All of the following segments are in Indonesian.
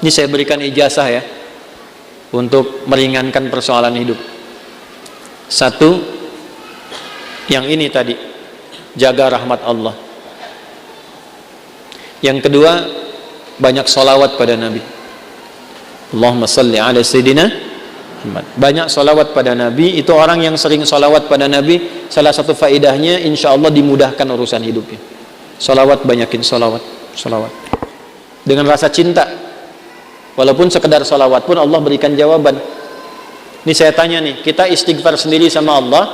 Ini saya berikan ijazah ya, untuk meringankan persoalan hidup. Satu, yang ini tadi, jaga rahmat Allah. Yang kedua, banyak sholawat pada Nabi. Allahumma salli ala Sayyidina Muhammad. Banyak sholawat pada Nabi. Itu orang yang sering sholawat pada Nabi, salah satu faedahnya insya Allah dimudahkan urusan hidupnya. Sholawat, banyakin sholawat. Sholawat dengan rasa cinta. Walaupun sekedar sholawat pun Allah berikan jawaban. Ini saya tanya nih, kita istighfar sendiri sama Allah,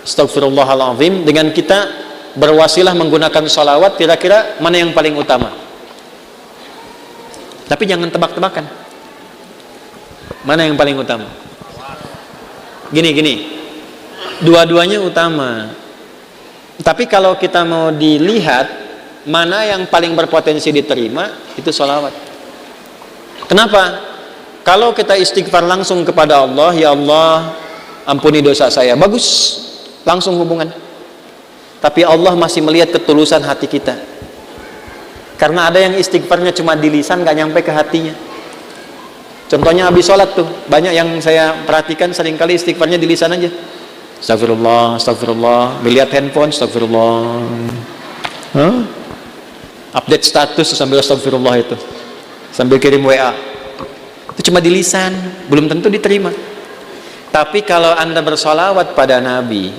astagfirullahaladzim, dengan kita berwasilah menggunakan sholawat, kira-kira mana yang paling utama? Tapi jangan tebak-tebakan. Mana yang paling utama? Gini, dua-duanya utama. Tapi kalau kita mau dilihat mana yang paling berpotensi diterima, itu sholawat. Kenapa? Kalau kita istighfar langsung kepada Allah, ya Allah ampuni dosa saya, bagus, langsung hubungan. Tapi Allah masih melihat ketulusan hati kita. Karena ada yang istighfarnya cuma di lisan, gak nyampe ke hatinya. Contohnya habis sholat tuh, banyak yang saya perhatikan seringkali istighfarnya di lisan aja. Astagfirullah, astagfirullah, melihat handphone, astagfirullah. Update status sambil astagfirullah itu, sambil kirim WA. Itu cuma di lisan, belum tentu diterima. Tapi kalau Anda bersolawat pada Nabi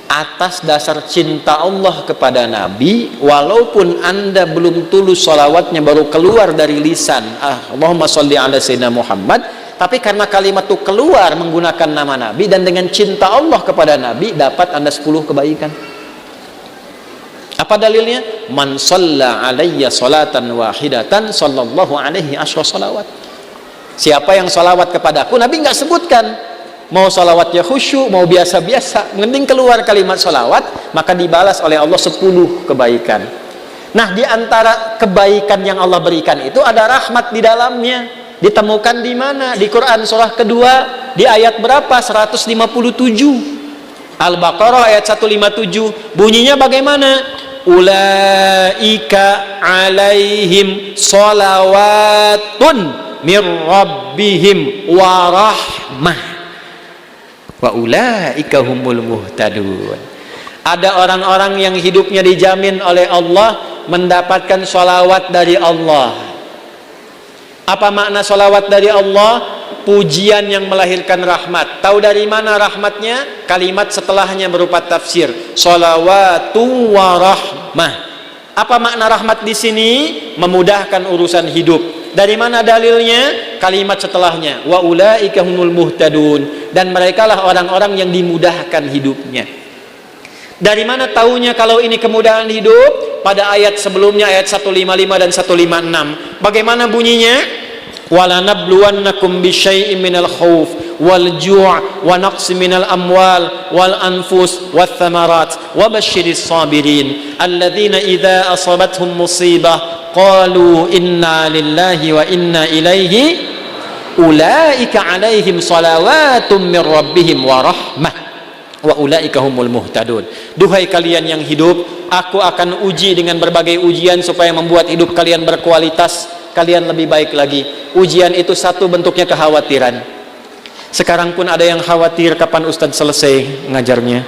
atas dasar cinta Allah kepada Nabi, walaupun Anda belum tulus solawatnya, baru keluar dari lisan, Allahumma sholli ala Sayyidina Muhammad, tapi karena kalimat itu keluar menggunakan nama Nabi dan dengan cinta Allah kepada Nabi, dapat Anda 10 kebaikan. Apa dalilnya? Man shalla alayya salatan wahidatan sallallahu alaihi asyra salawat. Siapa yang salawat kepadaku, Nabi nggak sebutkan mau salawatnya khusyuk, mau biasa-biasa, mending keluar kalimat salawat, maka dibalas oleh Allah 10 kebaikan. Nah, di antara kebaikan yang Allah berikan itu ada rahmat di dalamnya. Ditemukan di mana? Di Quran surah kedua, di ayat berapa? 157. Al-Baqarah ayat 157. Bunyinya bagaimana? Ulaika alaihim sholawatun mir rabbihim wa rahmah wa ulaika humul muhtadun. Ada orang-orang yang hidupnya dijamin oleh Allah mendapatkan sholawat dari Allah. Apa makna sholawat dari Allah? Pujian yang melahirkan rahmat. Tahu dari mana rahmatnya? Kalimat setelahnya berupa tafsir, sholawatu wa rahmah. Apa makna rahmat di sini? Memudahkan urusan hidup. Dari mana dalilnya? Kalimat setelahnya, wa ulaika humul muhtadun, dan merekalah orang-orang yang dimudahkan hidupnya. Dari mana taunya kalau ini kemudahan hidup? Pada ayat sebelumnya, ayat 155 dan 156. Bagaimana bunyinya? Walanabluwannakum bisyai'in minal khauf wal ju' wa naqsi minal amwal wal anfus wath thamarat wa basyiris sabirin alladzina idza asabathum musibah qalu inna lillahi wa inna ilaihi ulaika alaihim salawatum mir rabbihim wa rahmah wa ulaika humul muhtadun. Duhai kalian yang hidup, aku akan uji dengan berbagai ujian supaya membuat hidup kalian berkualitas, kalian lebih baik lagi. Ujian itu satu bentuknya kekhawatiran. Sekarang pun ada yang khawatir kapan Ustadz selesai ngajarnya.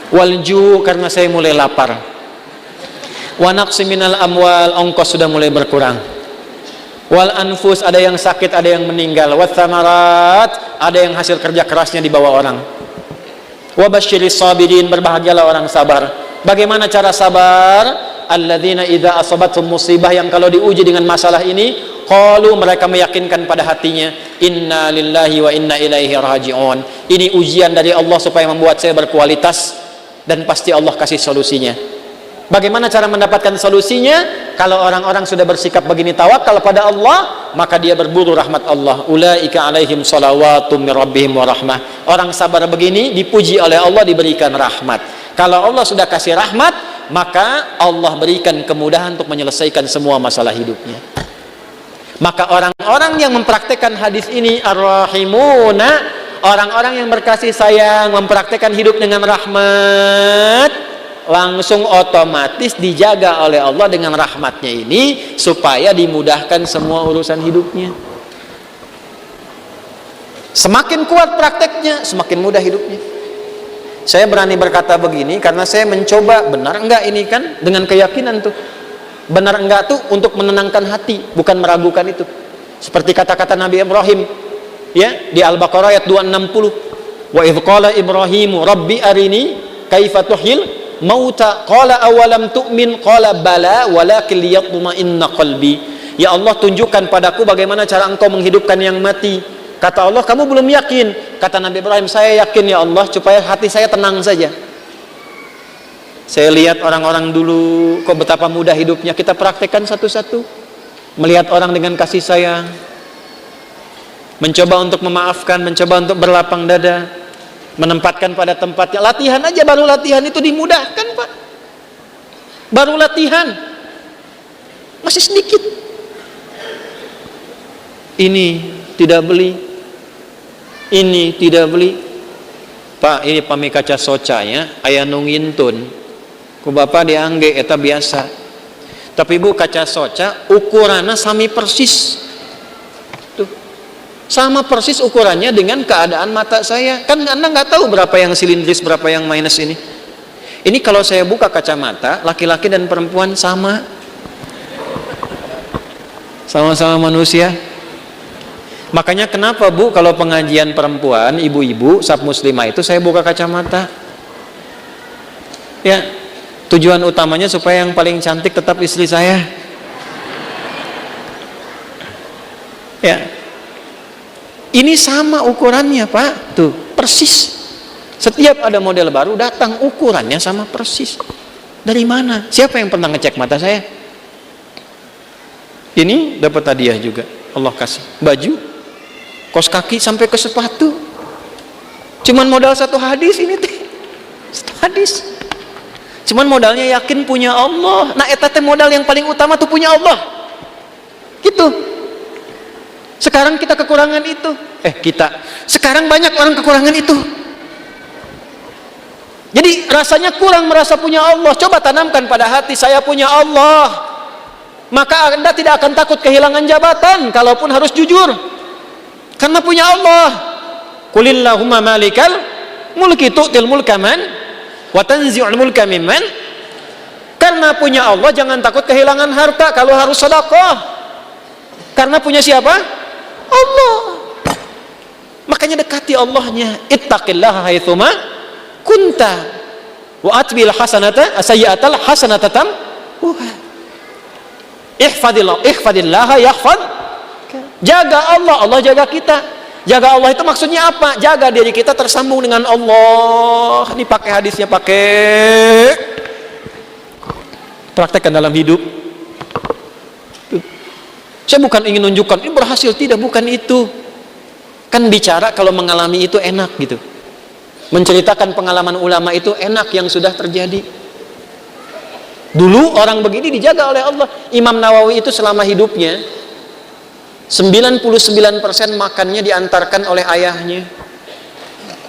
Walju, karena saya mulai lapar. Wa naqsi minal amwal, ongkos sudah mulai berkurang. Wal anfus, ada yang sakit, ada yang meninggal. Wath thamarat, ada yang hasil kerja kerasnya dibawa orang. Wa basyiris sabirin, berbahagialah orang sabar. Bagaimana cara sabar? Alladzina idza asabathum musibah, yang kalau diuji dengan masalah ini, qalu, mereka meyakinkan pada hatinya, inna lillahi wa inna ilaihi raji'un. Ini ujian dari Allah supaya membuat saya berkualitas, dan pasti Allah kasih solusinya. Bagaimana cara mendapatkan solusinya? Kalau orang-orang sudah bersikap begini, tawakal pada Allah, maka dia berburu rahmat Allah. Ulaika alaihim salawatum mir rabbihim wa rahmah. Orang sabar begini dipuji oleh Allah, diberikan rahmat. Kalau Allah sudah kasih rahmat, maka Allah berikan kemudahan untuk menyelesaikan semua masalah hidupnya. Maka orang-orang yang mempraktekkan hadis ini ar-rahimuna, orang-orang yang berkasih sayang, mempraktekkan hidup dengan rahmat, langsung otomatis dijaga oleh Allah dengan rahmatnya ini, supaya dimudahkan semua urusan hidupnya. Semakin kuat prakteknya, semakin mudah hidupnya. Saya berani berkata begini karena saya mencoba, benar enggak ini kan, dengan keyakinan tuh. Benar enggak tuh untuk menenangkan hati, bukan meragukan itu. Seperti kata-kata Nabi Ibrahim, ya, di Al-Baqarah ayat 260. Wa idh qala Ibrahimu rabbi arini kaifa tuhyil mauta qala awalam tu'min qala bala walakin liyatma'inna qalbi. Ya Allah, tunjukkan padaku bagaimana cara engkau menghidupkan yang mati. Kata Allah, kamu belum yakin. Kata Nabi Ibrahim, saya yakin ya Allah, supaya hati saya tenang saja. Saya lihat orang-orang dulu, kok betapa mudah hidupnya. Kita praktekkan satu-satu. Melihat orang dengan kasih sayang, mencoba untuk memaafkan, mencoba untuk berlapang dada, menempatkan pada tempatnya. Latihan aja, baru latihan itu dimudahkan, Pak. Baru latihan masih sedikit. Ini tidak beli, ini tidak beli. Pak, ini pami kaca soca ya, aya nu ngintun ku bapak diangge eta biasa. Tapi Bu, kaca soca ukurannya sami persis. Tuh. Sama persis ukurannya dengan keadaan mata saya. Kan Anda nggak tahu berapa yang silindris, berapa yang minus ini. Ini kalau saya buka kacamata, laki-laki dan perempuan sama. Sama-sama manusia. Makanya kenapa Bu, kalau pengajian perempuan, ibu-ibu, sab muslimah itu saya buka kacamata. Ya, tujuan utamanya supaya yang paling cantik tetap istri saya. Ya, ini sama ukurannya Pak, tuh persis. Setiap ada model baru datang, ukurannya sama persis. Dari mana? Siapa yang pernah ngecek mata saya? Ini dapat hadiah juga, Allah kasih baju, kos kaki sampai ke sepatu. Cuman modal satu hadis ini teh, satu hadis. Cuman modalnya yakin punya Allah. Nah, eta teh modal yang paling utama tuh punya Allah. Gitu. Sekarang kita kekurangan itu. Sekarang banyak orang kekurangan itu. Jadi rasanya kurang merasa punya Allah. Coba tanamkan pada hati, saya punya Allah. Maka Anda tidak akan takut kehilangan jabatan, kalaupun harus jujur. Karena punya Allah. Qulillahumma malikal mulki tu'til mulka man wa tanzi'ul mulka mimman. Karena punya Allah jangan takut kehilangan harta kalau harus sedekah. Karena punya siapa? Allah. Makanya dekati Allahnya. Ittaqillaha haitsuma kunta wa atbil hasanata sayyi'atal hasanata tamhuha. Ihfadillaha yahfad. Jaga Allah, Allah jaga kita. Jaga Allah itu maksudnya apa? Jaga diri kita tersambung dengan Allah. Ini pakai hadisnya, pakai praktekkan dalam hidup. Saya bukan ingin menunjukkan ini berhasil, tidak, bukan itu. Kan bicara kalau mengalami itu enak gitu. Menceritakan pengalaman ulama itu enak yang sudah terjadi. Dulu orang begini dijaga oleh Allah. Imam Nawawi itu selama hidupnya 99% makannya diantarkan oleh ayahnya.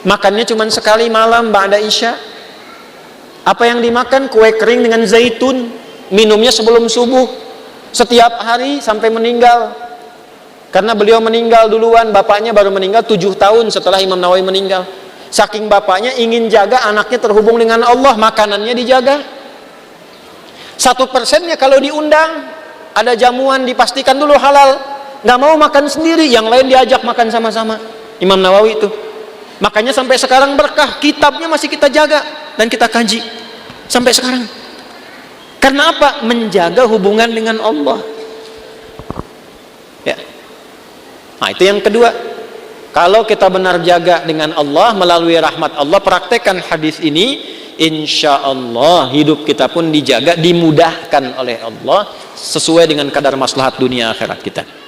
Makannya cuma sekali malam ba'da isya. Apa yang dimakan? Kue kering dengan zaitun. Minumnya sebelum subuh. Setiap hari sampai meninggal. Karena beliau meninggal duluan, bapaknya baru meninggal 7 tahun setelah Imam Nawawi meninggal. Saking bapaknya ingin jaga anaknya terhubung dengan Allah, makanannya dijaga. 1%-nya kalau diundang, ada jamuan dipastikan dulu halal. Nggak mau makan sendiri, yang lain diajak makan sama-sama. Imam Nawawi itu. Makanya sampai sekarang berkah, kitabnya masih kita jaga dan kita kaji sampai sekarang. Karena apa? Menjaga hubungan dengan Allah. Ya. Nah, itu yang kedua. Kalau kita benar jaga dengan Allah melalui rahmat Allah, praktekkan hadis ini, insya Allah hidup kita pun dijaga, dimudahkan oleh Allah sesuai dengan kadar maslahat dunia akhirat kita.